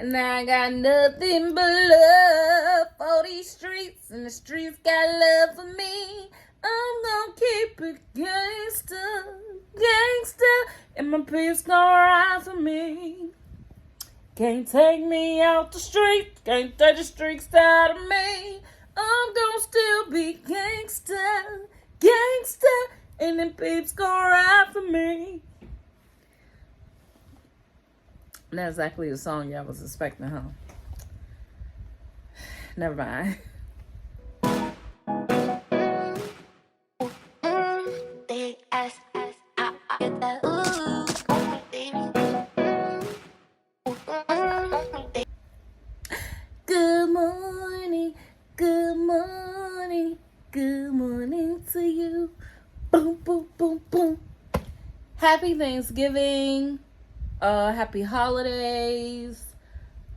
And I got nothing but love for these streets, and the streets got love for me. I'm gonna keep it gangsta, gangsta, and my peace gonna ride for me. Can't take me out the street, can't take the streets out of me. I'm gonna still be gangsta, gangsta, and them peeps gonna ride for me. Not exactly the song y'all was expecting, huh? Never mind. Good morning, good morning, good morning to you. Boom, boom, boom, boom. Happy Thanksgiving. Happy holidays.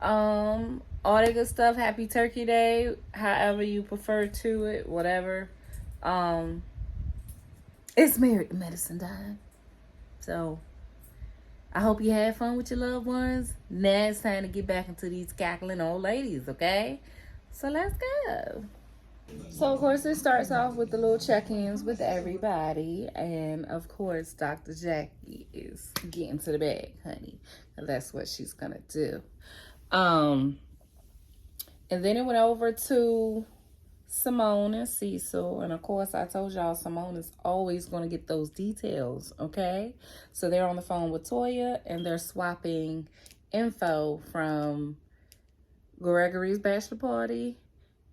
All that good stuff. Happy Turkey Day. However you prefer to it, whatever. It's Married to Medicine time. So I hope you had fun with your loved ones. Now it's time to get back into these cackling old ladies, okay? So let's go. So, of course, it starts off with the little check-ins with everybody. And, of course, Dr. Jackie is getting to the bag, honey. And that's what she's going to do. And then it went over to Simone and Cecil. And, of course, I told y'all Simone is always going to get those details, okay? So they're on the phone with Toya, and they're swapping info from Gregory's bachelor party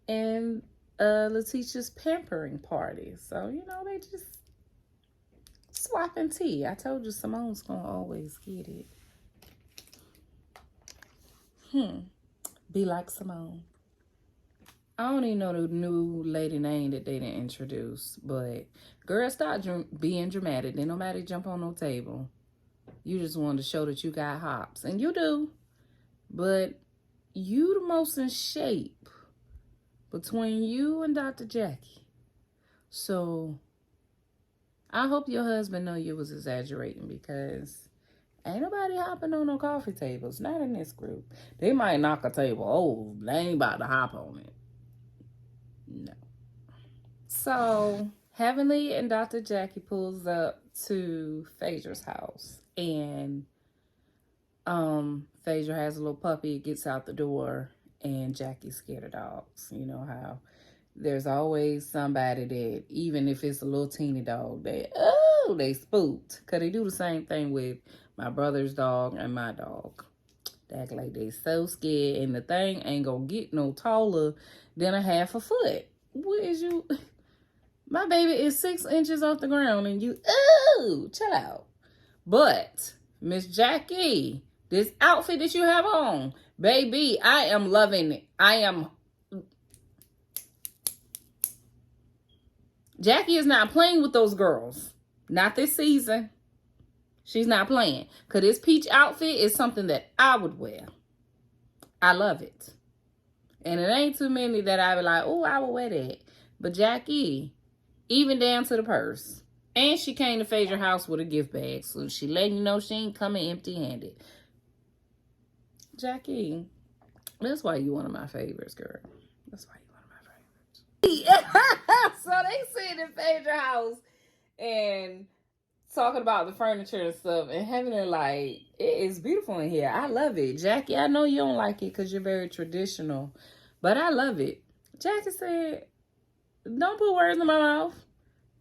and Letitia's pampering party. So, you know, they just swapping tea. I told you Simone's going to always get it. Be like Simone. I don't even know the new lady name that they didn't introduce, but girl, stop being dramatic. Didn't nobody jump on no table. You just wanted to show that you got hops, and you do, but you the most in shape between you and Dr. Jackie. So I hope your husband know you was exaggerating, because ain't nobody hopping on no coffee tables. Not in this group. They might knock a table. Oh, they ain't about to hop on it. No. So Heavenly and Dr. Jackie pulls up to Phaedra's house, and Phaedra has a little puppy, gets out the door, and Jackie's scared of dogs. You know how there's always somebody that, even if it's a little teeny dog, they spooked. Because they do the same thing with my brother's dog and my dog. They act like they so scared, and the thing ain't gonna get no taller than a half a foot. What is you? My baby is 6 inches off the ground, and you, chill out. But, Miss Jackie, this outfit that you have on, baby, I am loving it. Jackie is not playing with those girls. Not this season. She's not playing. Because this peach outfit is something that I would wear. I love it. And it ain't too many that I be like, oh, I would wear that. But Jackie, even down to the purse. And she came to Phaedra's house with a gift bag. So she letting you know she ain't coming empty-handed. Jackie, that's why you one of my favorites, girl. That's why you one of my favorites. So they sitting in Phaedra's house and talking about the furniture and stuff, and having it like, it is beautiful in here. I love it. Jackie, I know you don't like it because you're very traditional, but I love it. Jackie said, don't put words in my mouth.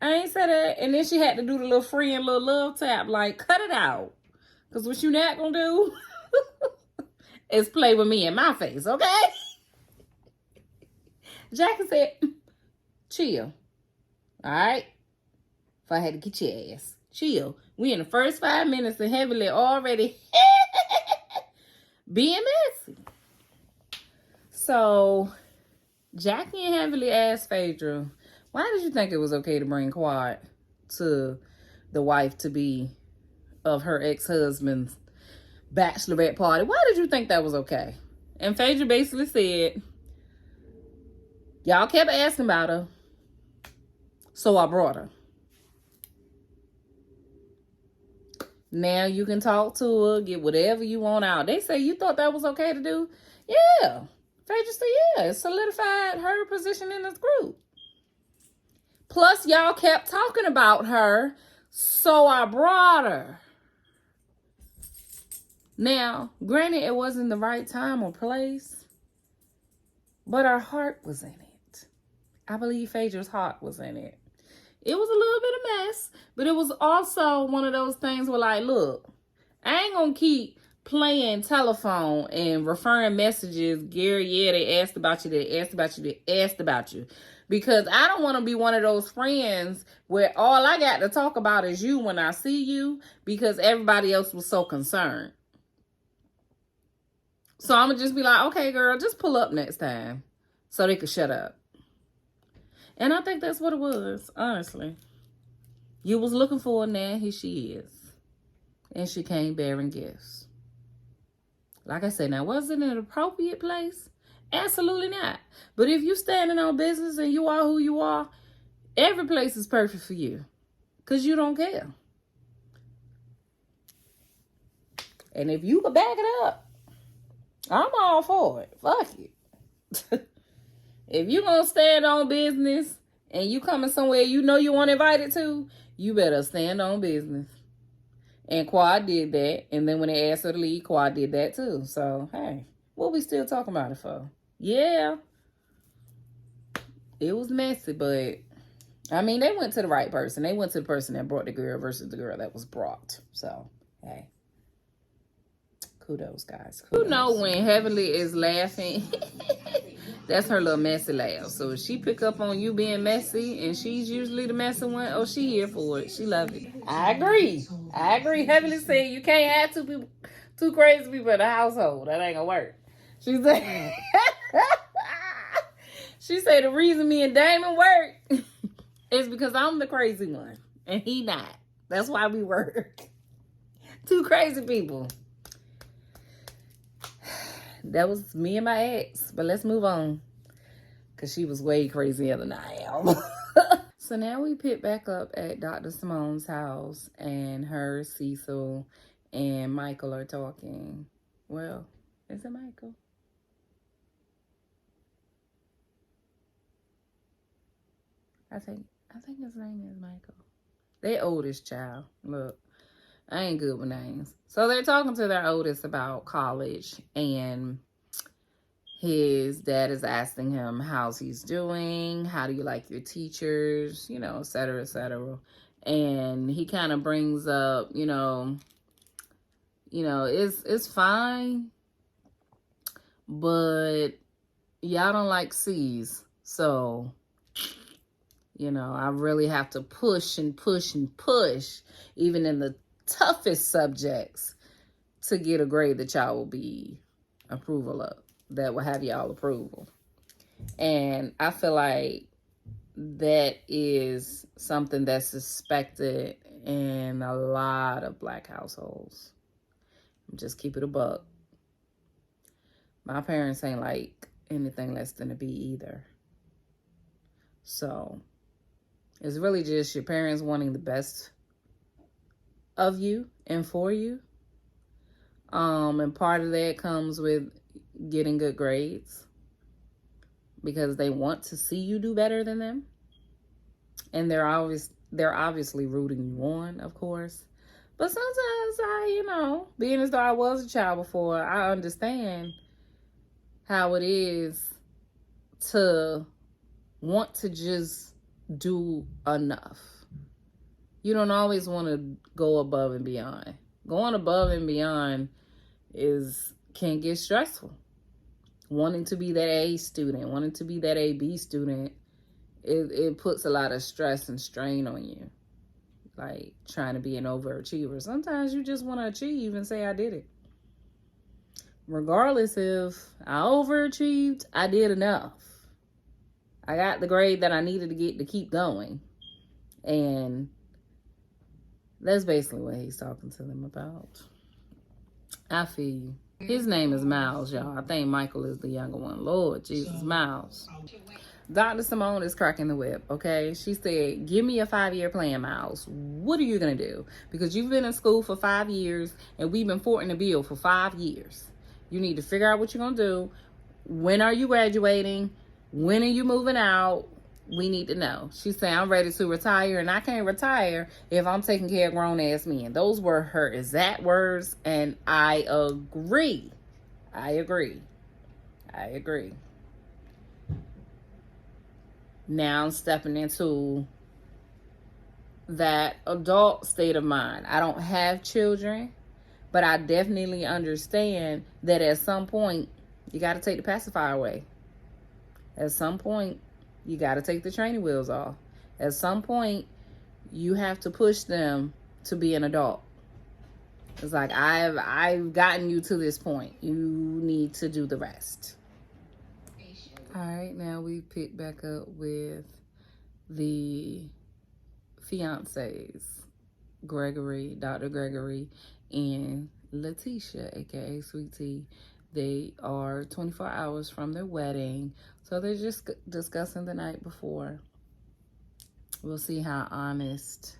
I ain't said that. And then she had to do the little friend, little love tap, like, cut it out. Because what you not going to do is play with me in my face, okay? Jackie said, chill. All right? If I had to get your ass. Chill. We in the first 5 minutes and Heavenly already being messy. So, Jackie and Heavenly asked Phaedra, why did you think it was okay to bring Quad to the wife-to-be of her ex-husband's bachelorette party? Why did you think that was okay? And Phaedra basically said, y'all kept asking about her, so I brought her. Now you can talk to her, get whatever you want out. They say you thought that was okay to do? Yeah. Phaedra said, yeah, it solidified her position in this group. Plus, y'all kept talking about her, so I brought her. Now, granted, it wasn't the right time or place, but her heart was in it. I believe Phaedra's heart was in it. It was a little bit of mess, but it was also one of those things where, like, look, I ain't gonna keep playing telephone and referring messages. Gary, yeah, they asked about you, they asked about you, they asked about you. Because I don't want to be one of those friends where all I got to talk about is you when I see you, because everybody else was so concerned. So I'm going to just be like, okay, girl, just pull up next time so they could shut up. And I think that's what it was, honestly. You was looking for her, now here she is. And she came bearing gifts. Like I said, now, was it an appropriate place? Absolutely not. But if you standing on business and you are who you are, every place is perfect for you. Because you don't care. And if you could back it up, I'm all for it. Fuck it. If you gonna stand on business and you coming somewhere you know you weren't invited to, you better stand on business. And Quad did that. And then when they asked her to leave, Quad did that too. So, hey, what we still talking about it for? Yeah. It was messy, but I mean, they went to the right person. They went to the person that brought the girl versus the girl that was brought. So, hey. Kudos, guys. Kudos. You know when Heavenly is laughing, that's her little messy laugh. So if she pick up on you being messy, and she's usually the messy one, oh, she here for it. She love it. I agree. Heavenly said you can't have two crazy people in the household. That ain't gonna work. She said, she said the reason me and Damon work is because I'm the crazy one and he not. That's why we work. Two crazy people. That was me and my ex, but let's move on, because she was way crazier than I am. So now we pick back up at Dr. Simone's house, and her, Cecil, and Michael are talking. Well, is it Michael? I think his name is Michael. Their oldest child. Look, I ain't good with names. So they're talking to their oldest about college, and his dad is asking him how's he's doing, how do you like your teachers, you know, et cetera, et cetera. And he kind of brings up, you know, it's fine, but y'all don't like C's. So, you know, I really have to push and push and push, even in the toughest subjects, to get a grade that y'all will be approval of, that will have y'all approval. And I feel like that is something that's suspected in a lot of Black households. Just keep it a buck. My parents ain't like anything less than a B either. So it's really just your parents wanting the best of you and for you. And part of that comes with getting good grades, because they want to see you do better than them. And they're obviously rooting you on, of course. But sometimes being as though I was a child before, I understand how it is to want to just do enough. You don't always want to go above and beyond. Going above and beyond can get stressful. Wanting to be that A student, wanting to be that AB student, it puts a lot of stress and strain on you. Like trying to be an overachiever. Sometimes you just want to achieve and say, I did it. Regardless if I overachieved, I did enough. I got the grade that I needed to get to keep going. And that's basically what he's talking to them about. I feel you. His name is Miles, y'all. I think Michael is the younger one. Lord Jesus, Miles. Dr. Simone is cracking the whip, okay? She said, give me a 5-year plan, Miles. What are you going to do? Because you've been in school for 5 years, and we've been footing the bill for 5 years. You need to figure out what you're going to do. When are you graduating? When are you moving out? We need to know. She said, I'm ready to retire, and I can't retire if I'm taking care of grown-ass men. Those were her exact words, and I agree. I agree. Now I'm stepping into that adult state of mind. I don't have children, but I definitely understand that at some point, you got to take the pacifier away. At some point, you got to take the training wheels off. At some point, you have to push them to be an adult. It's like, I've gotten you to this point. You need to do the rest. All right, now we pick back up with the fiancés, Gregory, Dr. Gregory, and Letitia, aka SweetTea. They are 24 hours from their wedding, so they're just discussing the night before. We'll see how honest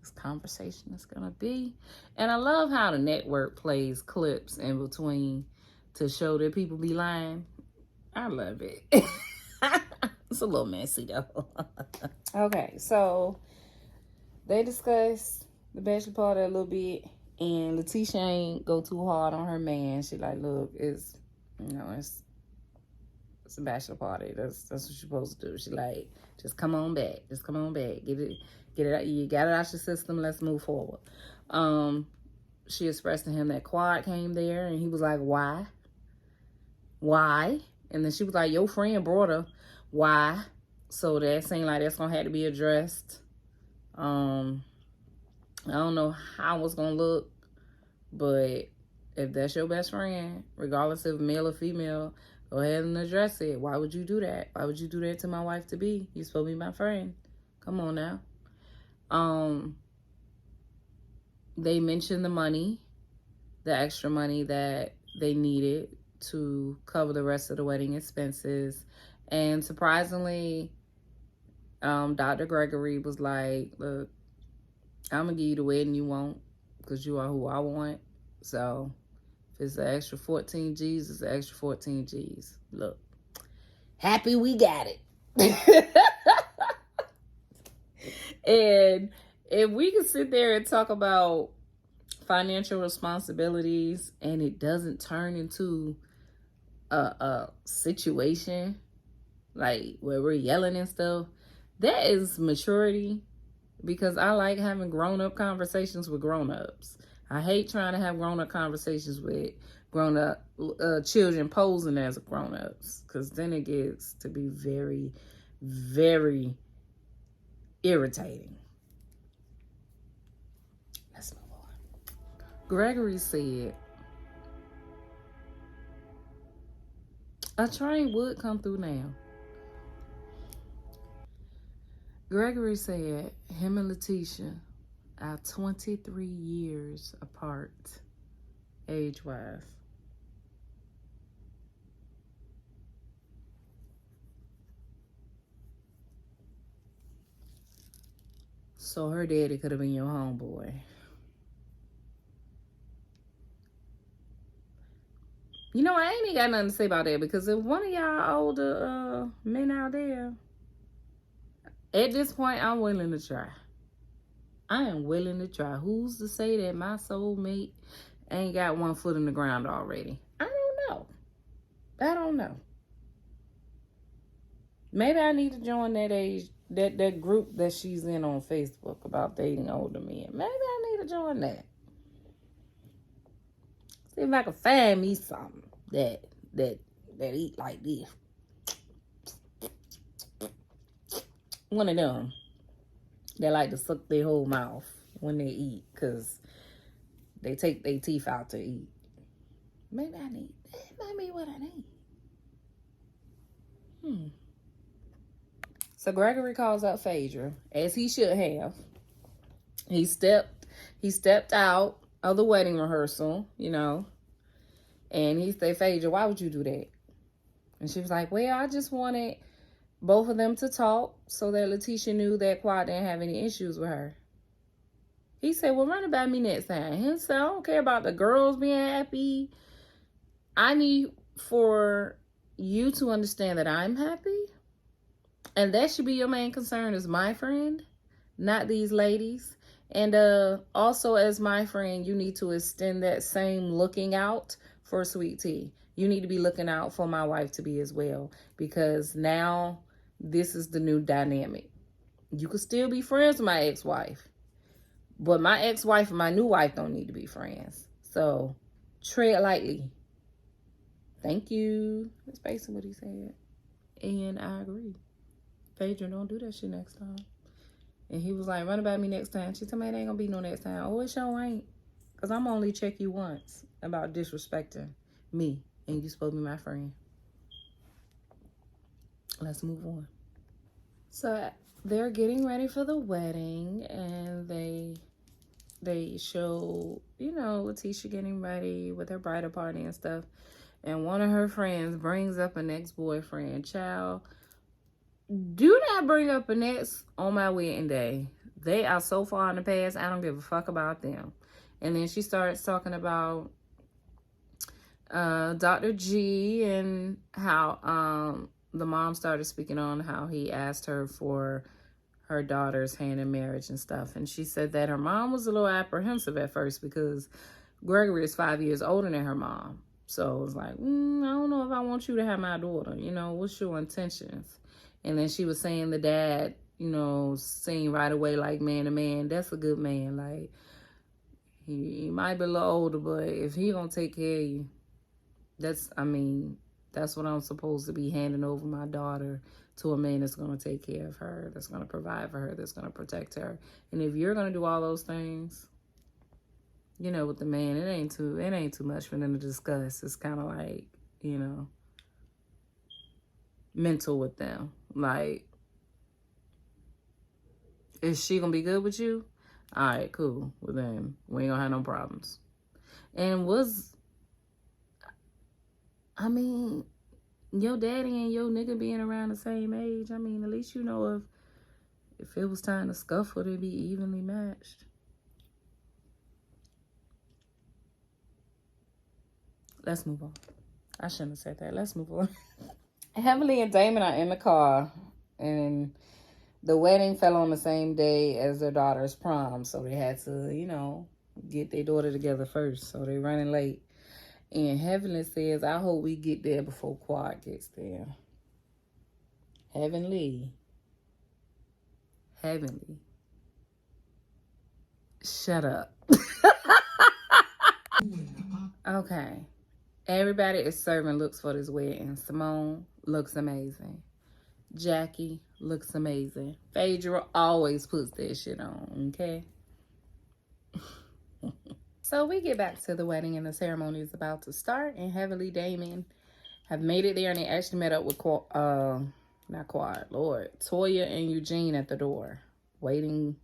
this conversation is gonna be. And I love how the network plays clips in between to show that people be lying. I love it. It's a little messy though. Okay, so they discuss the bachelor party a little bit, and Letitia ain't go too hard on her man. She like, look, it's a bachelor party. That's what you're supposed to do. She like, just come on back. Get it out. You got it out your system. Let's move forward. She expressed to him that Quad came there, and he was like, why? And then she was like, your friend brought her. Why? So that seemed like that's gonna have to be addressed. I don't know how it's gonna look, but if that's your best friend, regardless of male or female, go ahead and address it. Why would you do that? Why would you do that to my wife to be? You're supposed to be my friend. Come on now. They mentioned the money, the extra money that they needed to cover the rest of the wedding expenses. And surprisingly, Dr. Gregory was like, look, I'm going to give you the wedding you want because you are who I want. So if it's an extra 14 G's, it's an extra 14 G's. Look, happy we got it. And if we can sit there and talk about financial responsibilities and it doesn't turn into a situation like where we're yelling and stuff, that is maturity, because I like having grown-up conversations with grown-ups. I hate trying to have grown-up conversations with grown-up children posing as grown-ups, because then it gets to be very, very irritating. Let's move on. Gregory said, a train would come through now. Gregory said him and Letitia are 23 years apart, age-wise. So her daddy could have been your homeboy. You know, I ain't even got nothing to say about that, because if one of y'all older men out there, at this point, I'm willing to try. I am willing to try. Who's to say that my soulmate ain't got one foot in the ground already? I don't know. Maybe I need to join that group that she's in on Facebook about dating older men. Maybe I need to join that. See if I can find me something that eat like this. One of them that like to suck their whole mouth when they eat, because they take their teeth out to eat. Maybe that might be what I need. So Gregory calls out Phaedra, as he should have. He stepped out of the wedding rehearsal, and he said, Phaedra, why would you do that? And she was like, well, I just wanted both of them to talk so that Letitia knew that Quad didn't have any issues with her. He said, well, run it by me next time. He said, I don't care about the girls being happy. I need for you to understand that I'm happy. And that should be your main concern as my friend, not these ladies. And also as my friend, you need to extend that same looking out for Sweet Tea. You need to be looking out for my wife to be as well. Because now this is the new dynamic. You could still be friends with my ex-wife. But my ex-wife and my new wife don't need to be friends. So tread lightly. Thank you. That's basically what he said. And I agree. Phaedra, don't do that shit next time. And he was like, run about me next time. She told me it ain't gonna be no next time. Oh, it sure ain't. Because I'm only check you once about disrespecting me. And you supposed to be my friend. Let's move on. So they're getting ready for the wedding. And they show, you know, Letitia getting ready with her bridal party and stuff. And one of her friends brings up an ex-boyfriend. Child, do not bring up an ex on my wedding day. They are so far in the past, I don't give a fuck about them. And then she starts talking about Dr. G and how the mom started speaking on how he asked her for her daughter's hand in marriage and stuff. And she said that her mom was a little apprehensive at first because Gregory is 5 years older than her mom. So it was like, I don't know if I want you to have my daughter. You know, what's your intentions? And then she was saying the dad, you know, seemed right away like man to man. That's a good man. Like, he might be a little older, but if he gonna take care of you, that's what I'm supposed to be handing over my daughter to a man that's gonna take care of her, that's gonna provide for her, that's gonna protect her. And if you're gonna do all those things, you know, with the man, it ain't too much for them to discuss. It's kind of like, you know, mental with them. Like, is she gonna be good with you? All right, cool. Well then, we ain't gonna have no problems. And your daddy and your nigga being around the same age, at least you know if it was time to scuffle, they'd be evenly matched. Let's move on. I shouldn't have said that. Let's move on. Heavenly and Damon are in the car, and the wedding fell on the same day as their daughter's prom, so they had to, you know, get their daughter together first, so they're running late. And Heavenly says, I hope we get there before Quad gets there. Heavenly. Shut up. Okay. Everybody is serving looks for this wedding. Simone looks amazing. Jackie looks amazing. Phaedra always puts that shit on, okay? So we get back to the wedding and the ceremony is about to start. And Heavenly Damon have made it there, and they actually met up with Toya and Eugene at the door, waiting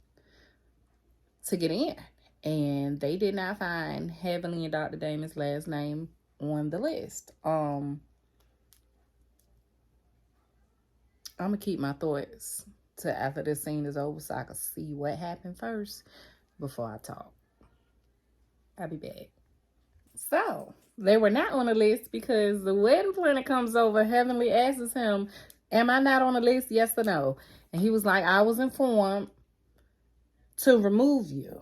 to get in. And they did not find Heavenly and Dr. Damon's last name on the list. I'm gonna keep my thoughts to after this scene is over so I can see what happened first before I talk. I'll be back. So they were not on the list because the wedding planner comes over. Heavenly asks him, am I not on the list? Yes or no? And he was like, I was informed to remove you.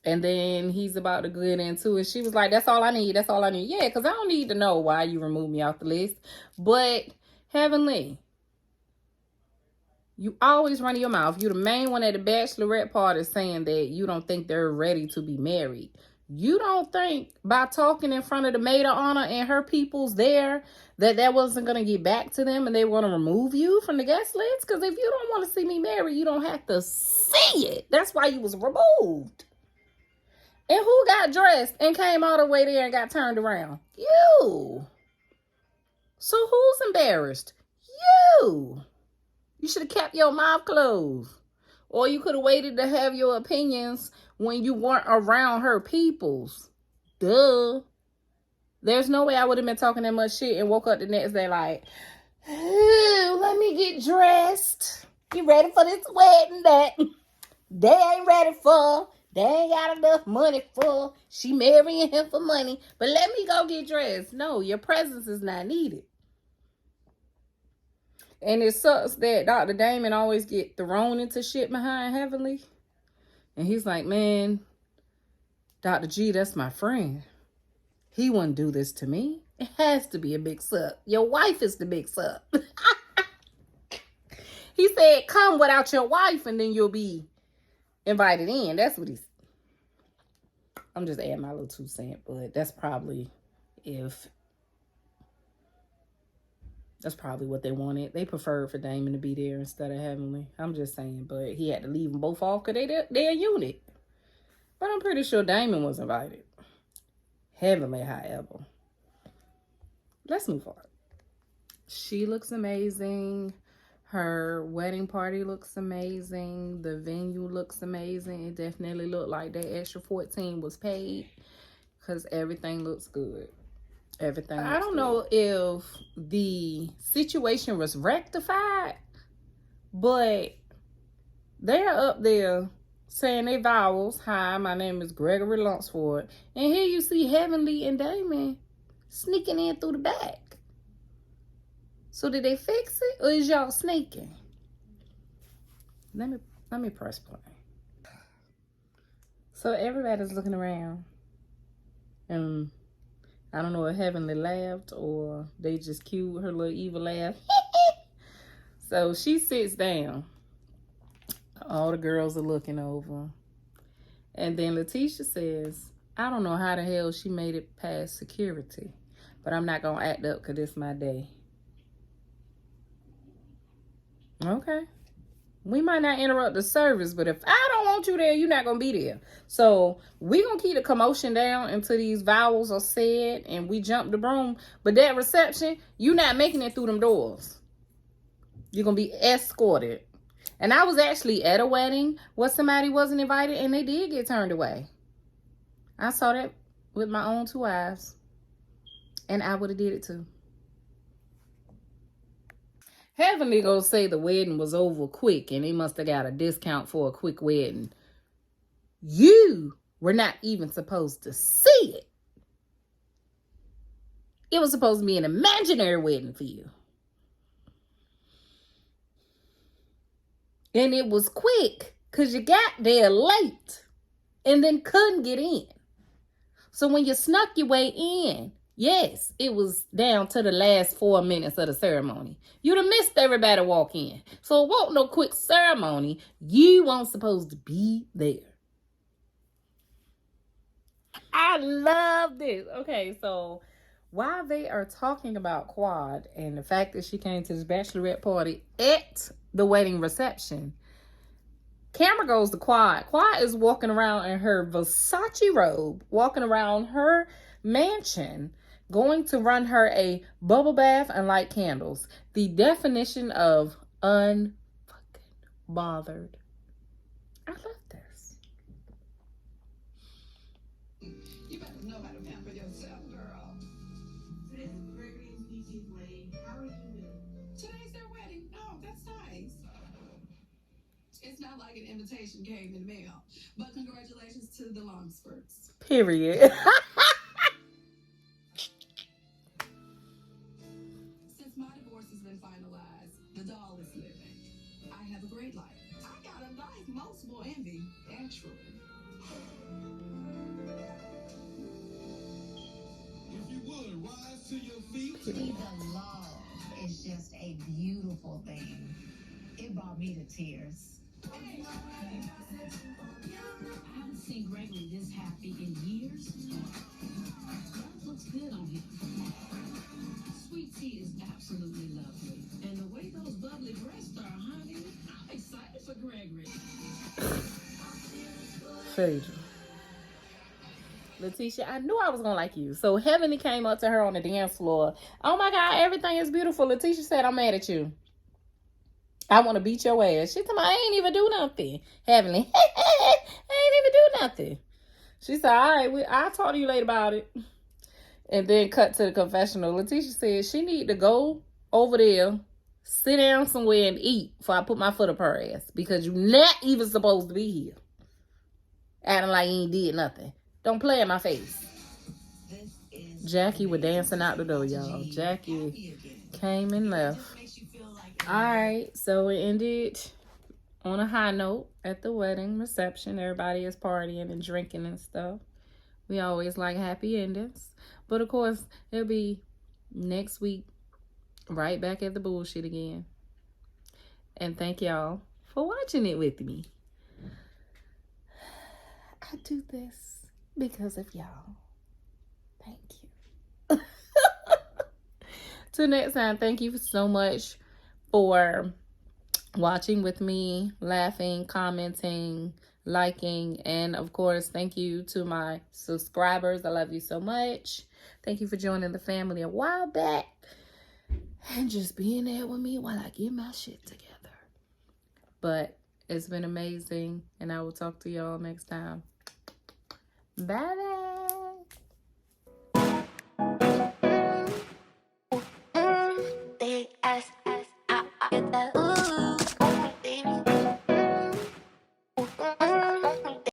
And then he's about to get into it. She was like, that's all I need. That's all I need. Yeah, because I don't need to know why you removed me off the list. But Heavenly, you always run your mouth. You're the main one at the bachelorette party saying that you don't think they're ready to be married. You don't think by talking in front of the maid of honor and her peoples there that wasn't going to get back to them and they were going to remove you from the guest list? Because if you don't want to see me married, you don't have to see it. That's why you was removed. And who got dressed and came all the way there and got turned around? You. So who's embarrassed? You. You should have kept your mouth closed. Or you could have waited to have your opinions when you weren't around her peoples. Duh. There's no way I would have been talking that much shit and woke up the next day like, let me get dressed. You ready for this wedding that they ain't ready for? They ain't got enough money for. She marrying him for money. But let me go get dressed. No, your presence is not needed. And it sucks that Dr. Damon always get thrown into shit behind Heavenly. And he's like, man, Dr. G, that's my friend. He wouldn't do this to me. It has to be a big suck. Your wife is the big suck. He said, come without your wife and then you'll be invited in. That's what he's... I'm just adding my little 2 cents, but that's probably what they wanted. They preferred for Damon to be there instead of Heavenly. I'm just saying, but he had to leave them both off because they're a unit. But I'm pretty sure Damon was invited. Heavenly, however. Let's move on. She looks amazing. Her wedding party looks amazing. The venue looks amazing. It definitely looked like that extra 14 was paid because everything looks good. Everything looks good. I don't know if the situation was rectified, but they're up there saying their vowels. Hi, my name is Gregory Lunsford. And here you see Heavenly and Damon sneaking in through the back. So did they fix it or is y'all sneaking? Let me press play. So everybody's looking around. And I don't know if Heavenly laughed or they just cued her little evil laugh. So she sits down. All the girls are looking over. And then Letitia says, I don't know how the hell she made it past security. But I'm not going to act up because it's my day. Okay. We might not interrupt the service, but if I don't want you there, you're not going to be there. So we're going to keep the commotion down until these vowels are said and we jump the broom. But that reception, you're not making it through them doors. You're going to be escorted. And I was actually at a wedding where somebody wasn't invited and they did get turned away. I saw that with my own 2 eyes. And I would have did it too. Heavenly gonna say the wedding was over quick and they must have got a discount for a quick wedding. You were not even supposed to see it. It was supposed to be an imaginary wedding for you. And it was quick because you got there late and then couldn't get in. So when you snuck your way in, yes, it was down to the last 4 minutes of the ceremony. You'd have missed everybody walk in. So it wasn't no quick ceremony. You weren't supposed to be there. I love this. Okay, so while they are talking about Quad and the fact that she came to this bachelorette party at the wedding reception, camera goes to Quad. Quad is walking around in her Versace robe, walking around her mansion, going to run her a bubble bath and light candles. The definition of unfucking bothered. I love this. You better know how to pamper yourself, girl. This is Gregory and Sweettea's wedding. How are you doing? Today's their wedding. Oh, that's nice. It's not like an invitation came in the mail, but congratulations to the Lunsfords. Period. Since my divorce has been finalized, the doll is living. I have a great life. I got a life most will envy, actually. If you would, rise to your feet. The love is just a beautiful thing. It brought me to tears. I haven't seen Gregory this happy in years. That looks good on him. SweetTea is absolutely lovely. And the way those bubbly breasts are, honey, I'm excited for Gregory. Phaedra. Letitia, I knew I was going to like you. So Heavenly came up to her on the dance floor. Oh my God, everything is beautiful. Letitia said, I'm mad at you. I want to beat your ass. She told me, I ain't even do nothing. Heavenly, I ain't even do nothing. She said, all right, I'll talk to you later about it. And then cut to the confessional. Letitia said she need to go over there, sit down somewhere and eat before I put my foot up her ass. Because you're not even supposed to be here. Acting like you ain't did nothing. Don't play in my face. Jackie was dancing out the door, y'all. Jackie came and left. Alright, so it ended on a high note at the wedding reception. Everybody is partying and drinking and stuff. We always like happy endings. But of course, it'll be next week, right back at the bullshit again. And thank y'all for watching it with me. I do this because of y'all. Thank you. Till next time, thank you so much for watching with me, laughing, commenting, liking, and of course, thank you to my subscribers. I love you so much. Thank you for joining the family a while back and just being there with me while I get my shit together. But it's been amazing, and I will talk to y'all next time. Bye-bye. They ask, I get that.